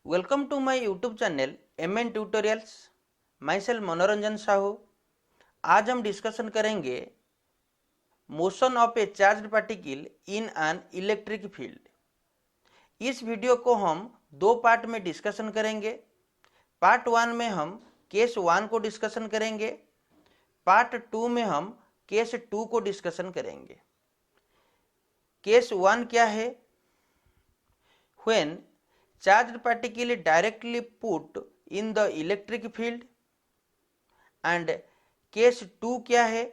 Welcome to my YouTube channel MN tutorials. Myself Manoranjan Sahu. आज हम discussion करेंगे motion of a charged particle in an electric field. इस वीडियो को हम दो पार्ट में डिस्कशन करेंगे। पार्ट 1 में हम केस 1 को डिस्कशन करेंगे। पार्ट 2 में हम केस 2 को डिस्कशन करेंगे। केस 1 क्या है? When charged particle directly put in the electric field, and case 2 क्या है?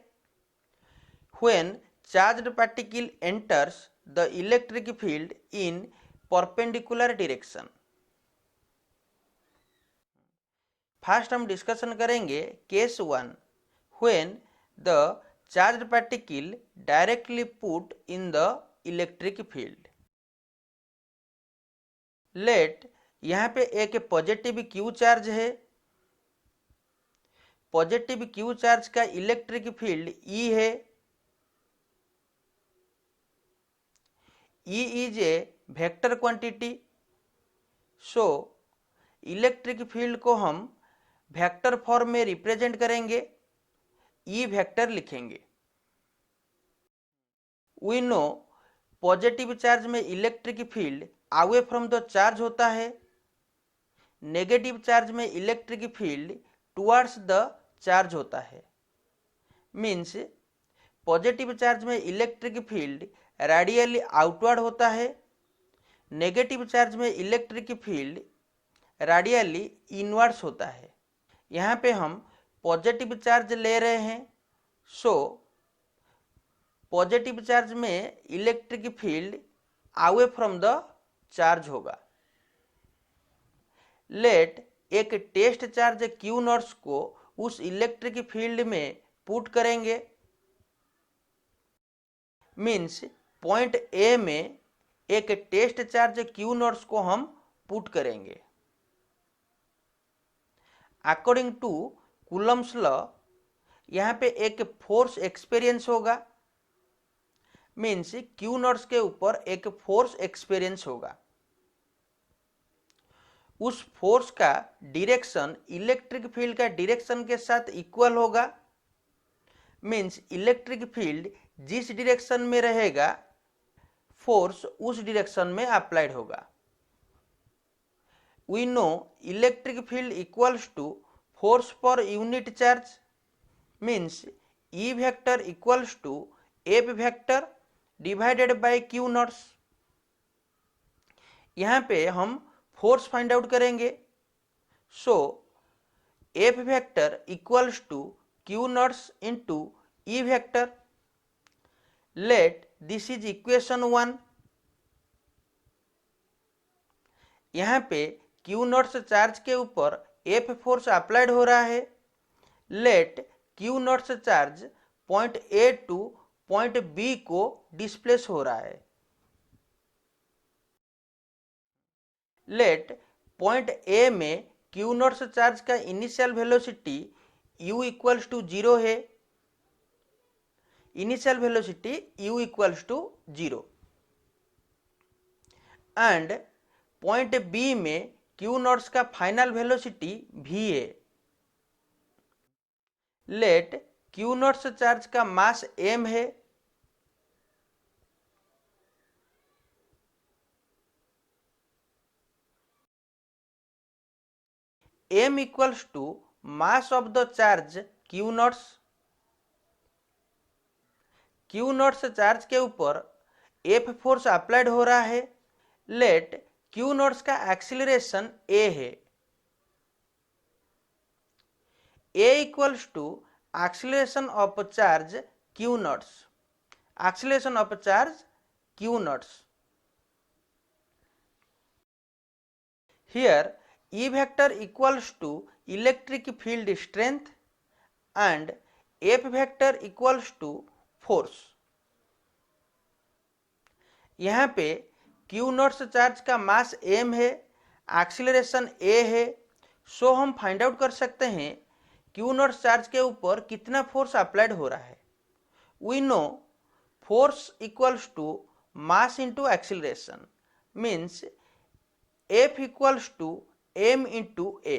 when charged particle enters the electric field in perpendicular direction। First हम डिस्कशन करेंगे case 1, when the charged particle directly put in the electric field। Let यहाँ पे एक positive Q charge है। Positive Q charge का electric field E है। E is a vector quantity, so electric field को हम वेक्टर फॉर्म में represent करेंगे। ई वेक्टर लिखेंगे। वी नो पॉजिटिव चार्ज में electric field away from the charge होता है। नेगेटिव चार्ज में electric field towards the charge होता है। मीन्स पॉजिटिव चार्ज में इलेक्ट्रिक फील्ड रेडियली आउटवर्ड होता है। नेगेटिव चार्ज में इलेक्ट्रिक फील्ड रेडियली इनवर्ड्स होता है। यहाँ पे हम पॉजिटिव चार्ज ले रहे हैं, सो पॉजिटिव चार्ज में electric field away from the charge होगा। लेट एक टेस्ट चार्ज क्यू नॉट्स को उस इलेक्ट्रिक फील्ड में पुट करेंगे। मीन्स पॉइंट ए में एक टेस्ट चार्ज क्यू नॉट्स को हम पुट करेंगे। अकॉर्डिंग टू कूलम्स लॉ यहाँ पे एक फोर्स एक्सपीरियंस होगा। मीन्स क्यू नॉट्स के ऊपर एक फोर्स एक्सपीरियंस होगा। उस फोर्स का डायरेक्शन इलेक्ट्रिक फील्ड का डायरेक्शन के साथ इक्वल होगा। मीन्स इलेक्ट्रिक फील्ड जिस डायरेक्शन में रहेगा फोर्स उस डायरेक्शन में अप्लाइड होगा। We know electric field equals to force per unit charge. Means E vector equals to F vector divided by Q naughts. यहाँ पे हम फोर्स फाइंड आउट करेंगे। सो F vector equals to Q naughts into E vector. Let this is equation 1। यहाँ पे Q naughts charge के ऊपर F force applied हो रहा है। Let Q naughts charge point A to point B को displace हो रहा है। लेट पॉइंट ए में क्यू नॉट्स चार्ज का initial velocity u equals to 0 है। Initial velocity u equals to 0 and point B में क्यू नॉट्स का final velocity v है। लेट क्यू नॉट्स चार्ज का मास m है। m equals to mass of the charge Q naughts. Q naughts charge के ऊपर F force applied हो रहा है। लेट क्यू नॉट्स का एक्सीलरेशन a है। a equals to acceleration of charge Q naughts. Acceleration of charge Q naughts. Here E vector equals to electric field strength and F vector equals to force। यहाँ पे Q knots charge का mass m है, acceleration a है। सो हम find out कर सकते हैं Q knots charge के ऊपर कितना फोर्स अप्लाइड हो रहा है। We know force equals to mass into acceleration. Means F equals to m into A.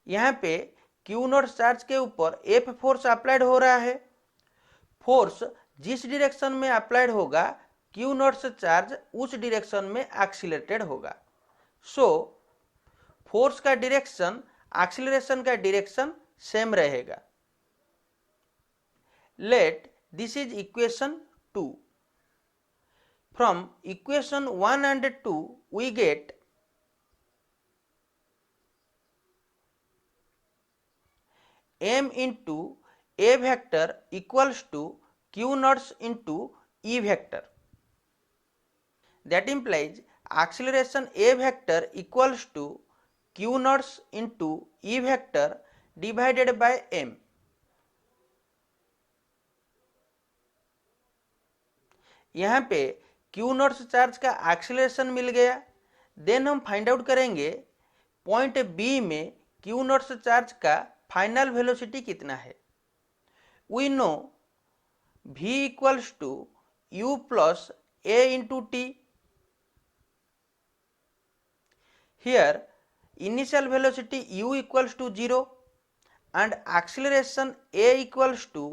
यहाँ पे क्यू नॉट चार्ज के ऊपर F फोर्स अप्लाइड हो रहा है। फोर्स जिस डायरेक्शन में अप्लाइड होगा क्यू नॉट से चार्ज उस डायरेक्शन में एक्सीलरेटेड होगा। सो फोर्स का डायरेक्शन एक्सीलरेशन का डायरेक्शन सेम रहेगा। Late this is equation 2। From equation 1 and 2 we get m into a vector equals to q naught into e vector. That implies acceleration a vector equals to q naught into e vector divided by m. यहाँ पे Q naught charge का acceleration मिल गया। Then हम find out करेंगे point B में Q naught charge का final velocity कितना है। We know v equals to u plus a into T. Here initial velocity u equals to 0 and acceleration a equals to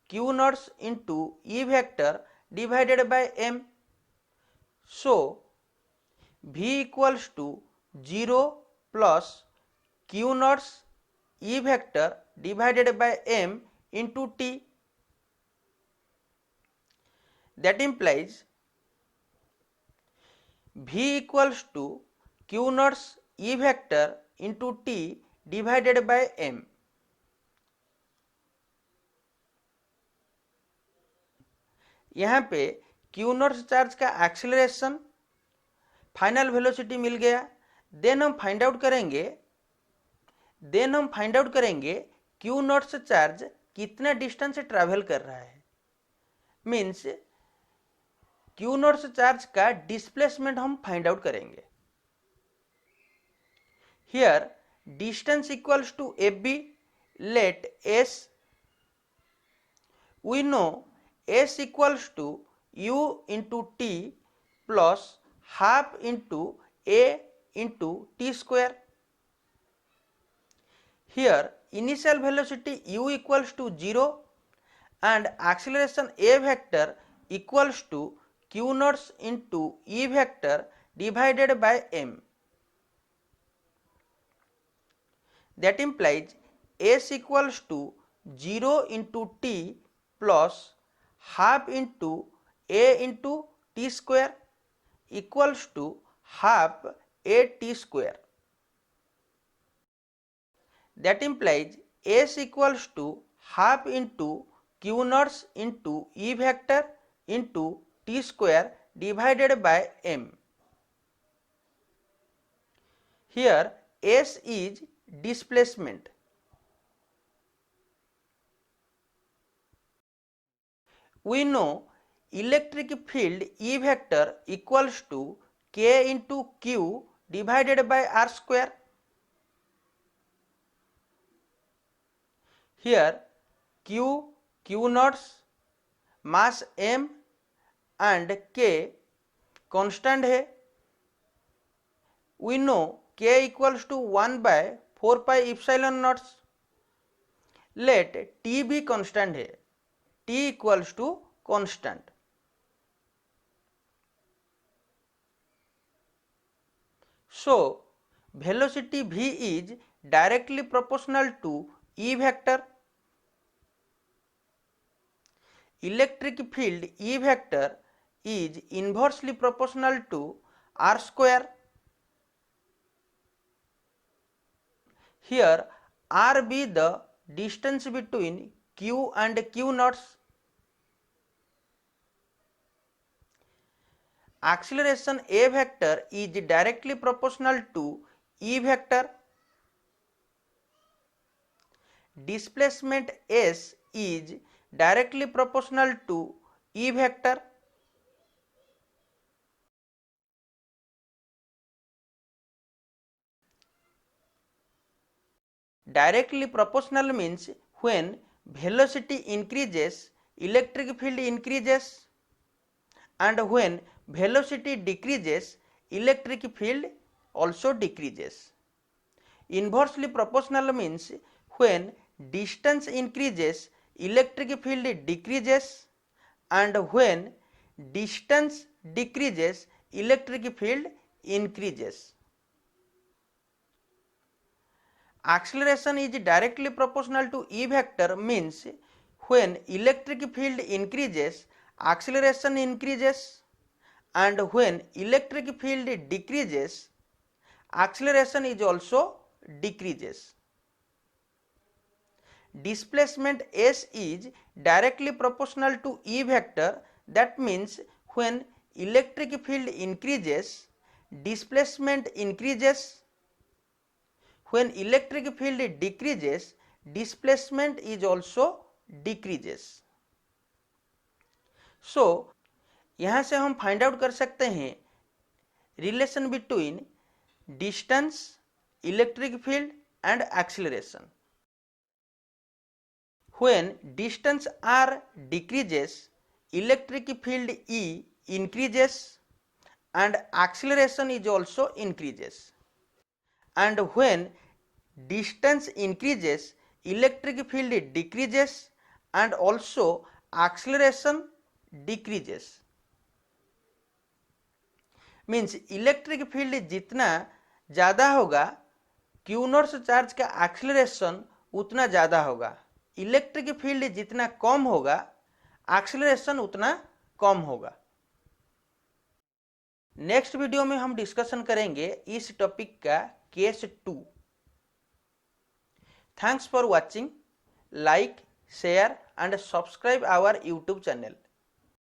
q naught into e vector divided by m. So v equals to 0 plus q naught e vector divided by m into t. That implies v equals to q naught e vector into t divided by m. यहाँ पे Q naught charge का acceleration final velocity मिल गया। Then हम find out करेंगे Q naught से charge कितना distance से ट्रैवल कर रहा है। मीन्स क्यू नॉट से चार्ज का डिस्प्लेसमेंट हम फाइंड आउट करेंगे। Here distance equals to F B. Let's we know s equals to u into t plus half into a into t square. Here initial velocity u equals to 0 and acceleration a vector equals to q naught into e vector divided by m. That implies s equals to 0 into t plus half into a into t square equals to half a t square. That implies s equals to half into q naught into e vector into t square divided by m. Here s is displacement. We know electric field E vector equals to k into q divided by r square. Here q naught, mass m and k constant है। We know k equals to 1 by 4 pi epsilon naught। Let t भी constant है। t equals to constant. So velocity v is directly proportional to e vector. Electric field E vector is inversely proportional to r square. Here r be the distance between q and q naught. Acceleration a vector is directly proportional to e vector. Displacement s is directly proportional to e vector. Directly proportional means when velocity increases, electric field increases, and when velocity decreases, electric field also decreases. Inversely proportional means when distance increases, electric field decreases, and when distance decreases, electric field increases. Acceleration is directly proportional to E vector means when electric field increases, acceleration increases, and when electric field decreases, acceleration is also decreases. Displacement S is directly proportional to E vector, that means when electric field increases, displacement increases. When electric field decreases, displacement is also decreases. So यहाँ से हम find out कर सकते हैं relation between distance, electric field and acceleration. When distance r decreases, electric field E increases and acceleration is also increases. And when distance increases, electric field decreases and also acceleration decreases. Means electric field जितना ज़्यादा होगा, Q naught charge का acceleration उतना ज़्यादा होगा. Electric field जितना कम होगा, acceleration उतना कम होगा. नेक्स्ट वीडियो में हम डिस्कशन करेंगे इस टॉपिक का case 2. Thanks for watching. Like, share and subscribe our YouTube channel.